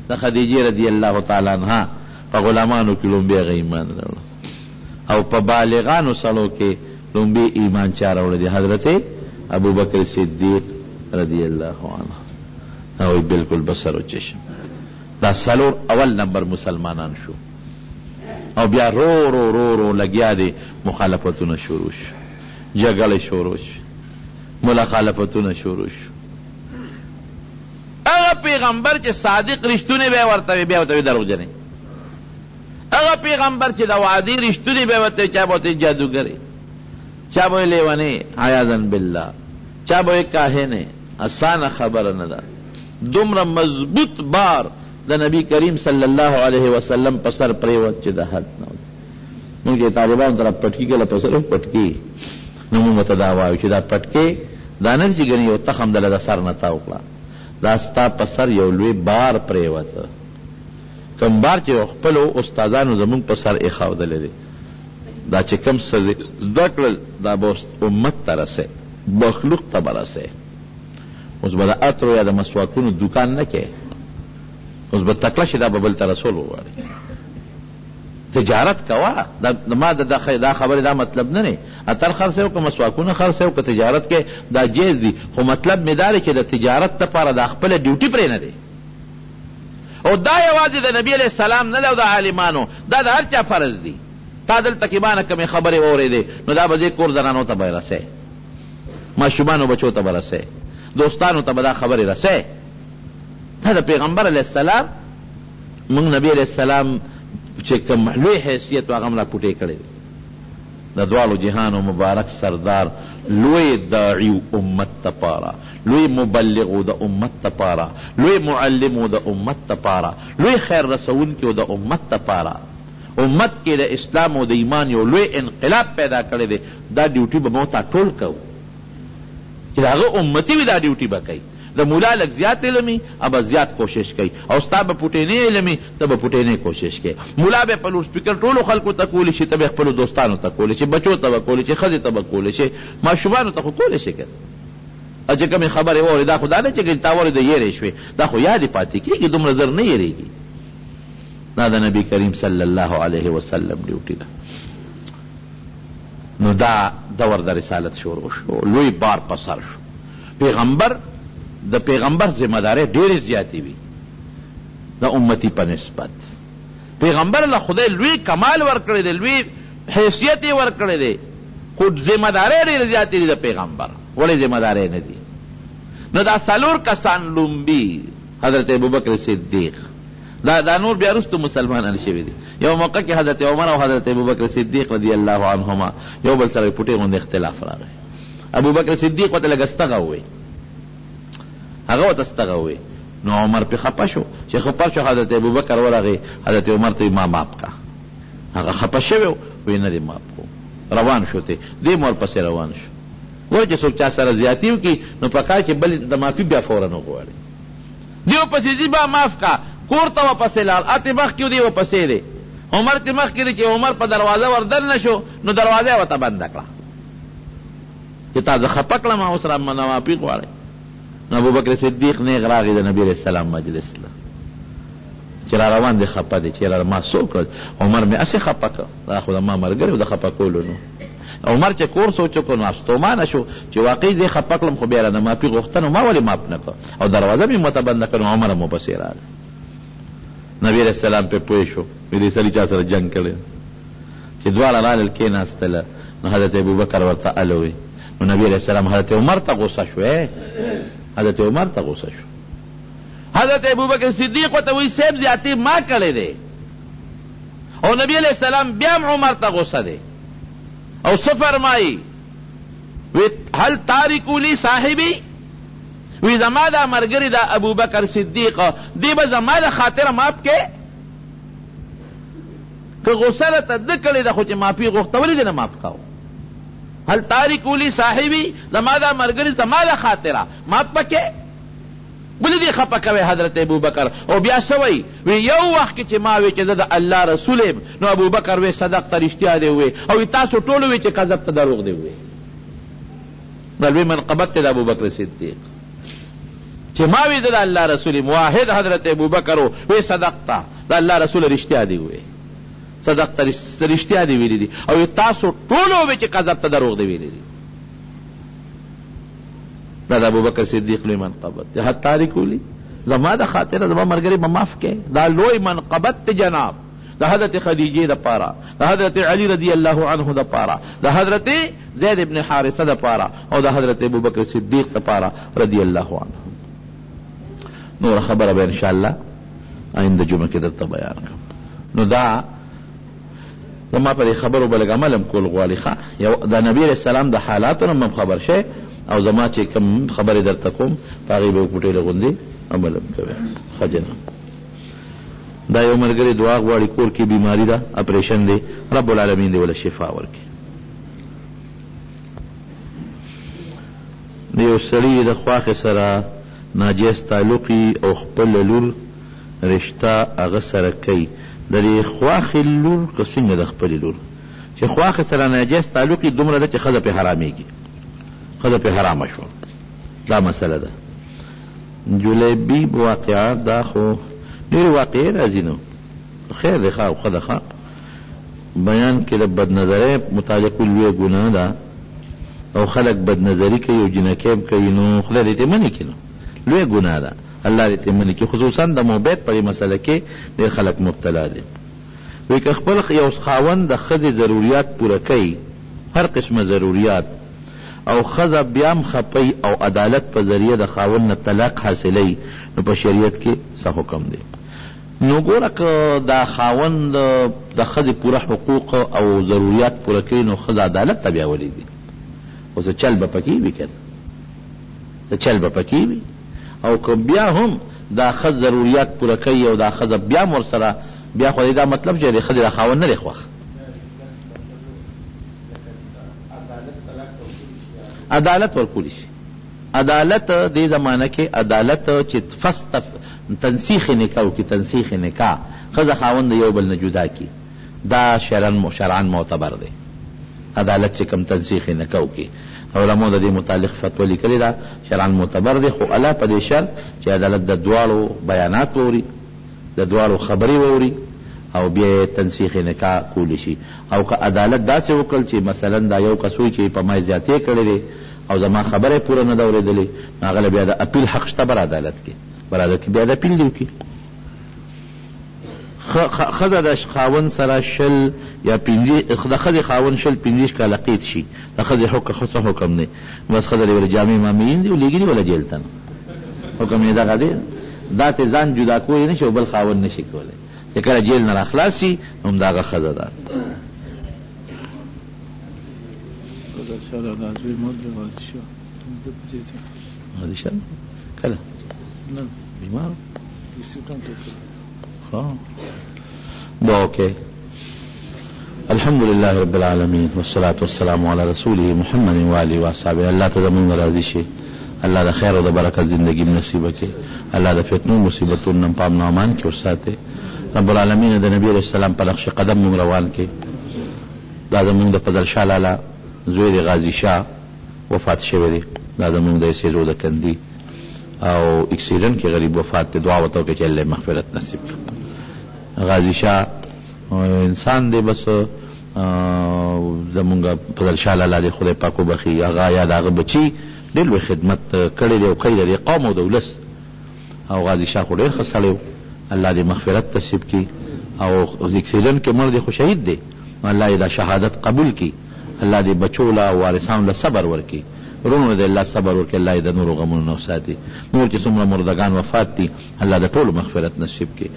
د خدیجه رضی الله تعالی عنها په غلامانو کې لومبی هغه ایمان راوړه او په بالغانو سړو کې لومبی ایمان چا راوړه دی حضرت ابوبکر صدیق رضی الله عنه. او بالکل بصر و چشم دا سلور اول نمبر مسلمانان شو او بیا رو رو رو رو لگیا دی مخالفتونه شروع شو جګړې شروع شو مخالفتونه شروع شو. هغه پیغمبر چې صادق رښتونی به ورته بیا ورته دروغجنې. هغه پیغمبر چې د وعدې رښتونی به ورته چا به ورته جادوګرې چا به لیونی عیاذا بالله چا به کاهنې. اسانه خبره نه ده. دومره مضبوط بار د نبی کریم صلی الله علیه وسلم په سر پریوت چې د حد نه مونږ طالبانو طرف پټکي کله په سر پټکي نو موږ ته دا وایو چې دا پټکي دا نه چې ګنې یو تخم دله د سر نه تاو کړه دا ستا په سر یو لوی بار پریوت. کوم بار چې خپلو استادانو زمونږ په سر ایښودلی دی دا چې کوم څه زده کړل دا به امت ته رسې مخلوق ته به رسې. اوس به د عطرو یا د مسواکونو دوکان نه کې اوس به تکړه شي دا به بل ته رسول وغواړي. تجارت کوه. ما دا خبرې دا مطلب نه دی. اتر خرڅ او که مسواکونه خرڅ او که تجارت کې دا جایز دي، خو مطلب مې دا دی چې د تجارت لپاره د خپله ډیوټي پرې نه دی. او دا یوازې د نبی علیہ السلام نه دی او د عالمانو، دا د هر چا فرض دی. تا دلته کې مانه کمې خبرې واورېدې نو دا به دې کور زنانو ته به یې رسئ، ماشومانو بچو ته به رسئ، دوستانو ته به دا خبرې رسئ. دا د پیغمبر علیہ السلام موږ نبی علیہ السلام چې کوم لوی حیثیت و هغه هم راپوټې کړی دی. د دواړو جهانو مبارک سردار، لوی داعی امت تپاره، لوی مبلغ د امت تپاره، لوی معلم د امت تپاره، لوی خیر رسونکي د امت تپاره، امت کې د اسلام او د ایمان یو لوی انقلاب پیدا کړی دی. دا ډیوټي به مو ته ټول کوو چې د هغه امتي وي، دا ډیوټي به کوي. د مولا لږ زیات علمي ابه زیات کوشش کوي، او ستا به پوټینی علمي ته به پوټینی کوشش کوي. مولا به په لوډ سپیکر ټولو خلکو ته کولی شي، ته به خپلو دوستانو ته کولی شي، بچو ته به کولی شي، ښځې ته به کولی شي، ماشومانو ته خو کولی شي که او چې کومې خبرې واورې دا خو دا نه چې تا واورې د یېرې شوې، دا خو یادې پاتې کېږي، دومره زر نه یېرېږي. دا د نبي کریم صلی الله علیه وسلم ډیوټي ده. نو دا دور د رسالت شروع شو، لوی بار په سر شو. د پیغمبر ذمہ دارۍ ډېرې زیاتې وي د امتي په نسبت. پیغمبر له خدای لوی کمال ورکړی دی، لوی حیثیت یې ورکړی دی، خو ذمہ دارۍ ډېرې زیاتې دي د پیغمبر. ولې ذمہ دارۍ نه دي؟ نو دا څلور کسان لومبي حضرت ابوبکر صدیق، دا نور بیا وروسته مسلمانان شوي دي. یو موقع کې حضرت عمر او حضرت ابوبکر صدیق رضی الله عنهما یو بل سره پوټې غوندې اختلاف راغی. ابوبکر صدیق ورته لږ استغه ووایي، هغه ورته استغه ووایي. نو عمر پې خفه شو، چې خفه شو حضرت ابوبکر ورغی حضرت عمر ته ما معاف کا. هغه خفه شوی وایي نه دې معاف کو، روان شو ته دې مور پسې روان شو. ګوره چې څوک چا سره زیاتي وکړي نو پکار چې بل د معافي بیا فورا وغواړي. دې ورپسې ځي به معاف کا، کور ته ورپسې لاړ، اتې مخکې و دې ورپسې دی. عمر چې مخکې دی چې عمر په دروازه ور دننه شو نو دروازه یې ورته بنده کړه چې تا زه خفه کړم اوس را معافي غواړئ. نو ابوبکر صدیق نیغ راغی د نبی علیہ السلام مجلس له چې را روان دی خفه دی چې یاره ما څه وکړل. عمر مې هسې خفه کړ، دا خو د ما ملګری و د خفه کولو نو. عمر چې کور سوچ وکړ نو ستومانه شو چې واقعي دې خفه کړم، خو بیا رانه معافي غوښته نو ما ولې معاف نه کړ او دروازه مې مته بنده کړ. نو عمر هم ورپسې راغی. نبی علیہ السلام پې پوه شو دې سړي چا سره جنګ کړی چې دواړه رالل کېناستله. نو حضرت ابوبکر ورته الوی. نو نبی علیہ السلام حضرت عمر ته غوسه شو، حضرت عمر ته غوسه شو. حضرت ابوبکر صدیق ورته وایي صاحب زیاتي ما کړی دی، او نبی علیہ السلام بیا هم عمر ته غوسه دی. او څه فرمایي؟ وی هل تارکو لی صاحبي، وی زما دا ملګري دا ابوبکر صدیق دی به زما د خاطره معاف کې؟ که غوسه راته ده کړې ده خو چې معافي غوښته ولې دې نه معاف کوو؟ هل تارکو لی صاحبي، زما دا ملګري زما د خاطره معاف پکې ولې دې خفه کوې حضرت ابوبکر؟ او بیا څه وایي؟ وی یو وخت کې چې ما وی چې زه د الله رسول یم نو ابوبکر وی صدقته رښتیا دی وی، او تاسو ټول وی چې کذب ته دروغ دی وی. دا لوی منقبت دی د ابوبکر صدیق چې ما وی د الله رسول یم. واحد حضرت ابوبکر وی صدقته، د الله رسول رښتیا دی وی، صدقته رښتیا دی ویلي دي، او تاسو ټول وی چې کذب ته دروغ دی ویلي دي. دا د ابوبکر صدیق لوی منقبت دی. حتی تارکو لی، زما د خاطره زما ملګري به معاف کې. دا لوی منقبت دی جناب، د حضرت خدیجې د پاره، د حضرت علی رضی الله عنه د پاره، د حضرت زید ابن حارثه د پاره، او د حضرت ابوبکر صدیق د پاره رضی الله عنه. نور خبره به انشاءالله آینده جمعه کې درته بیان کوم. نو دا زما په دې خبرو به لږ عمل هم کول غواړي. د نبي علیه السلام د حالاتو نه هم خبر شئ، او زما چې کوم خبرې درته کوم په هغې به وپوټېله غوندې عمل هم کوئ. ښه جناب، دا یو ملګري دعا غواړي، کور کې بیماري ده، اپریشن دی، رب العالمین دې وله شفا ورکړي. د یو سړي د خواښې سره ناجیز تعلقي او خپل لور رشته هغه سره کوي، د دې خواښې لور که څنګه د خپلې لور چې خواښې سره ناجیز تعلقي دومره ده چې ښځه پې حرامېږي، ښځه پې حرامه شوه. دا مسله ده. جلیبیب واقعه دا خو ډېرې واقعې راځي نو خیر دی ښه او ښه ده ښه. بیان کې د بدنظرۍ متعلق لویه ګناه ده او خلک بدنظري کوي او جنکیب کوي، نو خدای دې منې کړي، نو لویه ګناه ده، الله دې منې کړي. خصوصا د محبت په مسله کې ډېر خلک مبتلا دي. وایي که خپل یو خاوند د ښځې ضروریات پوره کوي، هر قسمه ضروریات، او ښځه بیا هم خپي او عدالت په ذریعه د خاوند نه طلاق حاصلوي، نو په شریعت کې څه حکم دی؟ نو ګوره که دا خاوند د ښځې پوره حقوق او ضروریات پوره کوي، نو ښځه عدالت ته بیا ولیږي، خو څه چل به پکې وي که څه چل به پکې وي. او که بیا هم دا ښځ ضروریات پوره کوي او دا ښځه بیا هم ورسره، بیا خو دا مطلب چې د ښځې د خاوند نه دی خوښ. عدالت ورکولی شي. عدالت دې زمانه کې عدالت چې تنسیخ نکاح وکړي، تنسیخ نکاح، ښځه خاوند یو بل نه جدا کړي، دا شرعاً معتبر دی. عدالت چې کوم تنسیخ نکاح وکړي، علماء د دې متعلق فتوا لیکلې ده، شرعاً معتبر دی، خو الله په دې شرط چې عدالت د دواړو بیانات ووري، د دواړو خبرې ووري، او بیا تنسیخ نکاح کولی شي. او که عدالت داسې وکړ چې مثلا دا یو کس وي چې په ما زیاتې کړې دی او زما خبره پوره نه ده اورېدلې، نو هغه بیا د اپیل حق شته بر عدالت کې، بیا د اپیل دی وکړي. ښځه د خاوند سره شل یا د ښځې خاوند شل 50 کاله قید شي، د ښځې حکم دی، بس ښځه دې ولې جامع مامین دي ولېږي دي ولا جیل ته، حکم یې دغه دی. دا ته ځان جدا کولی نه شي او بل خاوند نه شي کولی، چې کله جیل نه راخلاص شي نو همدغه ښځه ده. کله بیمار اوكي. الحمد لله رب العالمين والصلاة والسلام على رسوله محمد وآله وصحبه. الله تزمون راضي شي، الله د خیر او د برکت زندگی نصیب کړي، الله د فتنو مصیبتونو پام امان کې ورساته. رب العالمین د نبی علیہ السلام په نقش قدم مون روان کې. دا زمونږ د فضل شاه لالا زوی غازی شاه وفات شوی دی، دا زمونږ د سیلو د کندی او اکسیډنټ کې غریب وفات دی. دعا وته کې الله مغفرت نصیب کړي. غازی شاه انسان دی، بس زمونږ فضل شاه لالا دی خدای پاک وبخي، هغه یا دغه بچي ډېر لوی خدمت کړی دی او کوي د قوم او د ولس. او غازی شاه خو ډېر ښه سړی و، الله دې مغفرت نصیب کړي. او اکسیډنټ کې مړ دی خو شهید دی، الله دې دا شهادت قبول کړي، الله دې بچو له وارثانو له صبر ورکړي، ورونو دې الله صبر ورکړي، الله دې د نورو غمونو نه وساتي. نور چې څومره مردگان وفات دي الله د ټولو مغفرت نصیب کړي.